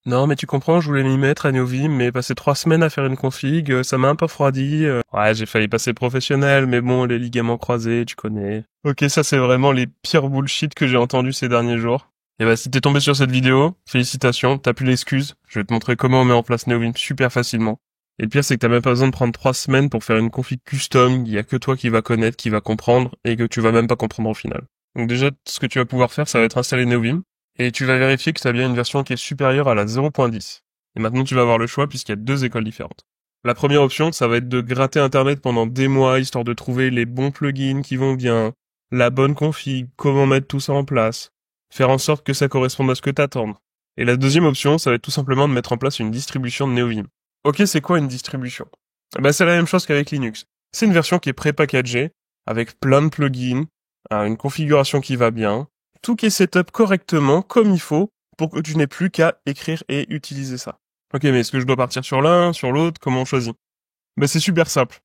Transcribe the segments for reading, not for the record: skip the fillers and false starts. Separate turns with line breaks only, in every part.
Non, mais tu comprends, je voulais m'y mettre à Neovim, mais passer 3 semaines à faire une config, ça m'a un peu refroidi. Ouais, j'ai failli passer professionnel, mais bon, les ligaments croisés, tu connais. Ok, ça c'est vraiment les pires bullshit que j'ai entendus ces derniers jours. Et bah, si t'es tombé sur cette vidéo, félicitations, t'as plus l'excuse. Je vais te montrer comment on met en place Neovim super facilement. Et le pire, c'est que t'as même pas besoin de prendre 3 semaines pour faire une config custom, il y a que toi qui va connaître, qui va comprendre, et que tu vas même pas comprendre au final. Donc déjà, ce que tu vas pouvoir faire, ça va être installer Neovim. Et tu vas vérifier que tu as bien une version qui est supérieure à la 0.10. Et maintenant, tu vas avoir le choix puisqu'il y a 2 écoles différentes. La première option, ça va être de gratter Internet pendant des mois, histoire de trouver les bons plugins qui vont bien, la bonne config, comment mettre tout ça en place, faire en sorte que ça corresponde à ce que t'attends. Et la deuxième option, ça va être tout simplement de mettre en place une distribution de Neovim. Ok, c'est quoi une distribution? Bah, c'est la même chose qu'avec Linux. C'est une version qui est pré-packagée, avec plein de plugins, une configuration qui va bien, tout qui est setup correctement, comme il faut, pour que tu n'aies plus qu'à écrire et utiliser ça. Ok, mais est-ce que je dois partir sur l'un, sur l'autre, comment on choisit? Ben c'est super simple.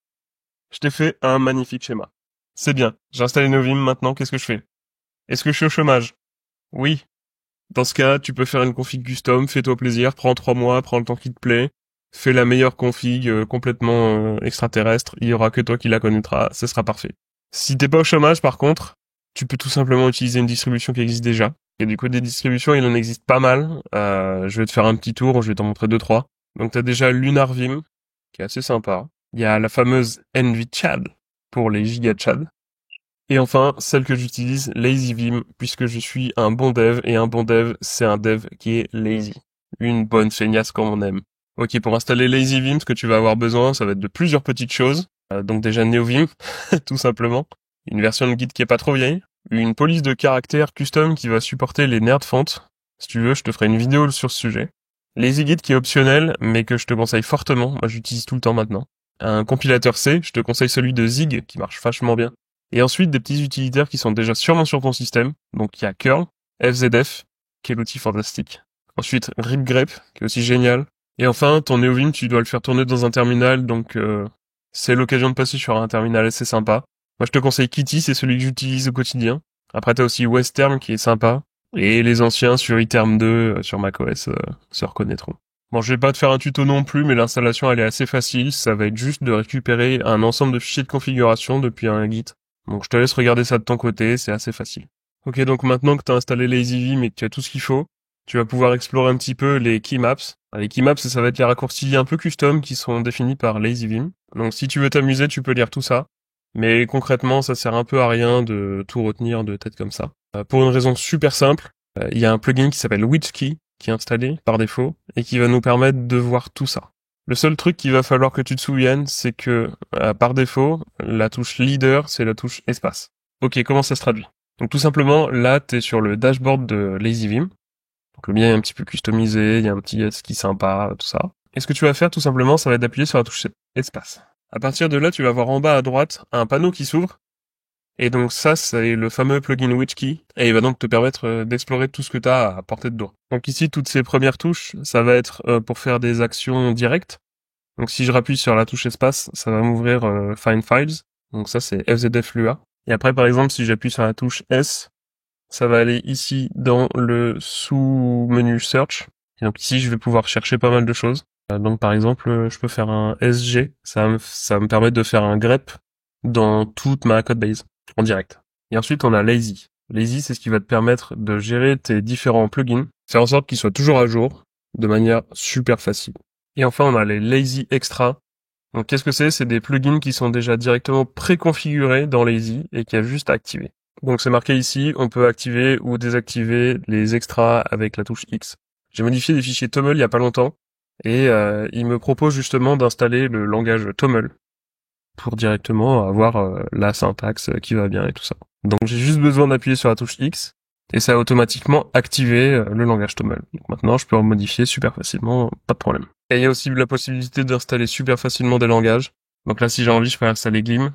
Je t'ai fait un magnifique schéma. C'est bien, j'ai installé Neovim, maintenant qu'est-ce que je fais? Est-ce que je suis au chômage? Oui. Dans ce cas, tu peux faire une config custom, fais-toi plaisir, prends 3 mois, prends le temps qui te plaît, fais la meilleure config complètement extraterrestre, il y aura que toi qui la connaîtras, ce sera parfait. Si t'es pas au chômage par contre, tu peux tout simplement utiliser une distribution qui existe déjà. Et du coup, des distributions, il en existe pas mal. Je vais te faire un petit tour, je vais t'en montrer 2-3. Donc t'as déjà LunarVim, qui est assez sympa. Il y a la fameuse NVChad, pour les gigachad. Et enfin, celle que j'utilise, LazyVim, puisque je suis un bon dev, et un bon dev, c'est un dev qui est lazy. Une bonne feignasse comme on aime. Ok, pour installer LazyVim, ce que tu vas avoir besoin, ça va être de plusieurs petites choses. Donc déjà Neovim, tout simplement. Une version de guide qui est pas trop vieille. Une police de caractère custom qui va supporter les nerd fonts. Si tu veux, je te ferai une vidéo sur ce sujet. LazyGit qui est optionnel, mais que je te conseille fortement. Moi, j'utilise tout le temps maintenant. Un compilateur C, je te conseille celui de Zig, qui marche vachement bien. Et ensuite, des petits utilitaires qui sont déjà sûrement sur ton système. Donc, il y a curl, FZF, qui est l'outil fantastique. Ensuite, ripgrep, qui est aussi génial. Et enfin, ton Neovim, tu dois le faire tourner dans un terminal, donc c'est l'occasion de passer sur un terminal assez sympa. Moi, je te conseille Kitty, c'est celui que j'utilise au quotidien. Après, t'as aussi Westterm qui est sympa. Et les anciens sur iTerm 2, sur macOS, se reconnaîtront. Bon, je vais pas te faire un tuto non plus, mais l'installation, elle est assez facile. Ça va être juste de récupérer un ensemble de fichiers de configuration depuis un Git. Donc, je te laisse regarder ça de ton côté, c'est assez facile. Ok, donc maintenant que t'as installé LazyVim et que tu as tout ce qu'il faut, tu vas pouvoir explorer un petit peu les keymaps. Les keymaps, ça va être les raccourcis un peu custom qui sont définis par LazyVim. Donc, si tu veux t'amuser, tu peux lire tout ça. Mais concrètement, ça sert un peu à rien de tout retenir de tête comme ça. Pour une raison super simple, il y a un plugin qui s'appelle Witchkey qui est installé par défaut et qui va nous permettre de voir tout ça. Le seul truc qu'il va falloir que tu te souviennes, c'est que par défaut, la touche leader, c'est la touche espace. Ok, comment ça se traduit? Donc tout simplement, là, t'es sur le dashboard de LazyVim. Donc le mien est un petit peu customisé, il y a un petit ski sympa, tout ça. Et ce que tu vas faire tout simplement, ça va être d'appuyer sur la touche espace. À partir de là, tu vas voir en bas à droite un panneau qui s'ouvre. Et donc ça, c'est le fameux plugin Witchkey. Et il va donc te permettre d'explorer tout ce que tu as à portée de doigt. Donc ici, toutes ces premières touches, ça va être pour faire des actions directes. Donc si je rappuie sur la touche espace, ça va m'ouvrir Find Files. Donc ça, c'est FZF Lua. Et après, par exemple, si j'appuie sur la touche S, ça va aller ici dans le sous-menu Search. Et donc ici, je vais pouvoir chercher pas mal de choses. Donc par exemple, je peux faire un SG, ça va me permettre de faire un grep dans toute ma codebase, en direct. Et ensuite, on a Lazy. Lazy, c'est ce qui va te permettre de gérer tes différents plugins, faire en sorte qu'ils soient toujours à jour, de manière super facile. Et enfin, on a les Lazy Extra. Donc qu'est-ce que c'est? C'est des plugins qui sont déjà directement préconfigurés dans Lazy et qu'il y a juste à activer. Donc c'est marqué ici, on peut activer ou désactiver les extras avec la touche X. J'ai modifié des fichiers TOML il y a pas longtemps, et il me propose justement d'installer le langage TOML pour directement avoir la syntaxe qui va bien et tout ça. Donc j'ai juste besoin d'appuyer sur la touche X et ça a automatiquement activé le langage TOML. Donc maintenant je peux en modifier super facilement, pas de problème. Et il y a aussi la possibilité d'installer super facilement des langages. Donc là si j'ai envie je peux installer Glim,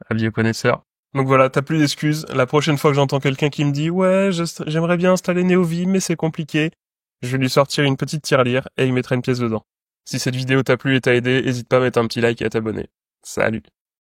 avis aux connaisseurs. Donc voilà, t'as plus d'excuses. La prochaine fois que j'entends quelqu'un qui me dit « Ouais, j'aimerais bien installer Neovim, mais c'est compliqué », je vais lui sortir une petite tirelire et il mettra une pièce dedans. Si cette vidéo t'a plu et t'a aidé, n'hésite pas à mettre un petit like et à t'abonner. Salut!